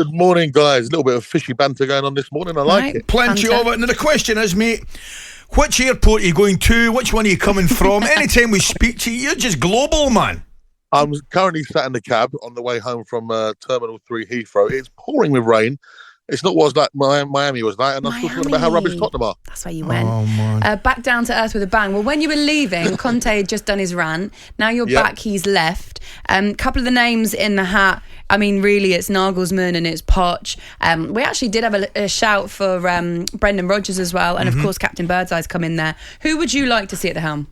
Good morning, guys. A little bit of fishy banter going on this morning. I like it. Plenty of it. Now the question is, mate, which airport are you going to? Which one are you coming from? Anytime we speak to you, you're just global, man. I'm currently sat in the cab on the way home from Terminal 3 Heathrow. It's pouring with rain. It's not what was like Miami was like, and I'm still talking about how rubbish Tottenham are. That's where you went. Oh, man. Back down to earth with a bang. Well, when you were leaving, Conte had just done his rant. Now you're back, he's left. Couple of the names in the hat. I mean, really, it's Nagelsmann and it's Poch. We actually did have a shout for Brendan Rodgers as well, and of course, Captain Birdseye's come in there. Who would you like to see at the helm?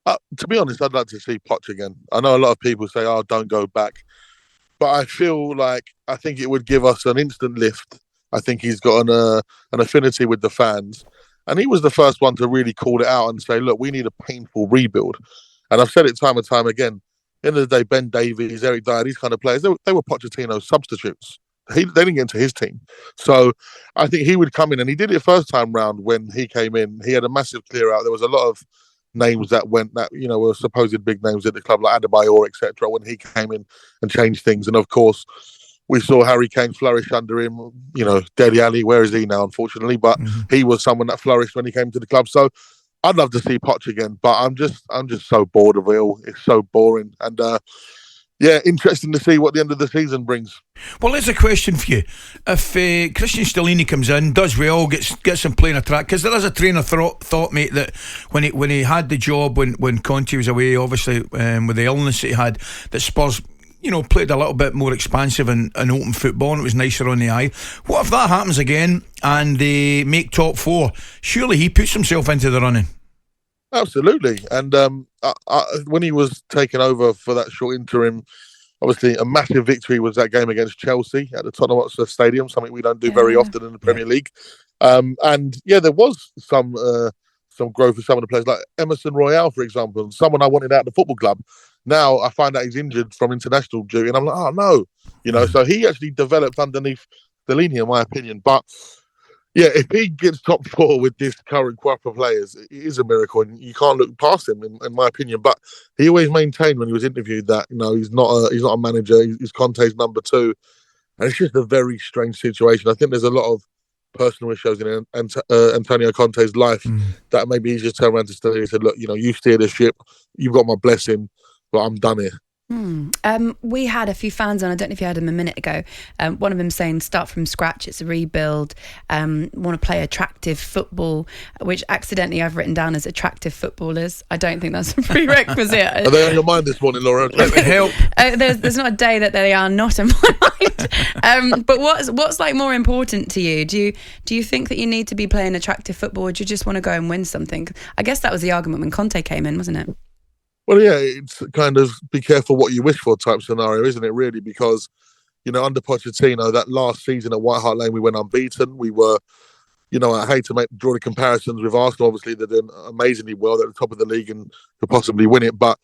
To be honest, I'd like to see Poch again. I know a lot of people say, "Oh, don't go back," but I feel like I think it would give us an instant lift. I think he's got an affinity with the fans, and he was the first one to really call it out and say, "Look, we need a painful rebuild." And I've said it time and time again. At the end of the day, Ben Davies, Erik Dyer, these kind of players, they were Pochettino's substitutes. They didn't get into his team. So I think he would come in, and he did it first time round when he came in. He had a massive clear out. There was a lot of names that were supposed big names at the club, like Adebayor, etc., when he came in and changed things. And of course, we saw Harry Kane flourish under him. Dele Alli, where is he now, unfortunately? But he was someone that flourished when he came to the club. So I'd love to see Poch again, but I'm just so bored of it all. It's so boring. And interesting to see what the end of the season brings. Well, there's a question for you. If Christian Stellini comes in, does well, gets him playing a track, because there is a train of thought, mate, that when he had the job, when Conte was away, obviously with the illness that he had, that Spurs played a little bit more expansive and open football, and it was nicer on the eye. What if that happens again and they make top four? Surely he puts himself into the running. Absolutely. And when he was taken over for that short interim, obviously a massive victory was that game against Chelsea at the Tottenham Hotspur Stadium, something we don't do very often in the Premier League. There was some growth for some of the players, like Emerson Royale, for example, someone I wanted out of the football club. Now I find out he's injured from international duty, and I'm like, oh no, So he actually developed underneath Stellini, in my opinion. But if he gets top four with this current crop of players, it is a miracle, and you can't look past him, in my opinion. But he always maintained when he was interviewed that he's not a manager. He's Conte's number two, and it's just a very strange situation. I think there's a lot of personal issues in Antonio Conte's life that maybe he's just turned around to Stellini and said, look, you steer the ship, you've got my blessing, but I'm done here. We had a few fans on, I don't know if you heard them a minute ago, one of them saying start from scratch, it's a rebuild, want to play attractive football, which accidentally I've written down as attractive footballers. I don't think that's a prerequisite. Are they on your mind this morning, Laura? Help. There's not a day that they are not in my mind. But what's like more important to you? Do you think that you need to be playing attractive football, or do you just want to go and win something? I guess that was the argument when Conte came in, wasn't it? Well, yeah, it's kind of be careful what you wish for type scenario, isn't it, really? Because, under Pochettino, that last season at White Hart Lane, we went unbeaten. We were, I hate to draw the comparisons with Arsenal. Obviously, they're doing amazingly well. They're at the top of the league and could possibly win it. But,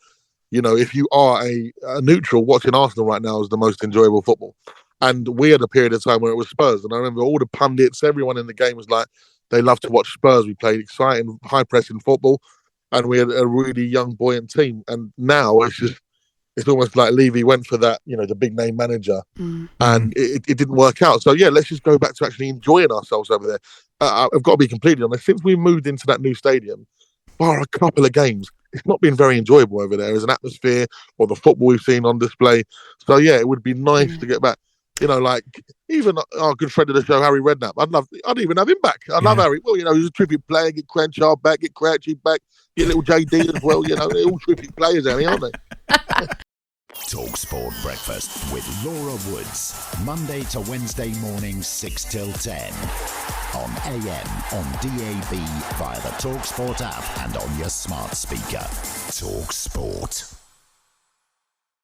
if you are a neutral, watching Arsenal right now is the most enjoyable football. And we had a period of time where it was Spurs. And I remember all the pundits, everyone in the game was like, they love to watch Spurs. We played exciting, high-pressing football. And we had a really young, buoyant team. And now it's almost like Levy went for that, the big name manager, and it didn't work out. So, let's just go back to actually enjoying ourselves over there. I've got to be completely honest. Since we moved into that new stadium, bar a couple of games, it's not been very enjoyable over there as an atmosphere or the football we've seen on display. So, it would be nice to get back. Like even our good friend of the show, Harry Redknapp. I'd even have him back. I love Harry. Well, he's a terrific player. Get Crenshaw back, get Crouchy back, get little JD as well. They're all terrific players, aren't they? talkSPORT Breakfast with Laura Woods, Monday to Wednesday mornings 6 till 10 on AM, on DAB, via the talkSPORT app, and on your smart speaker. talkSPORT.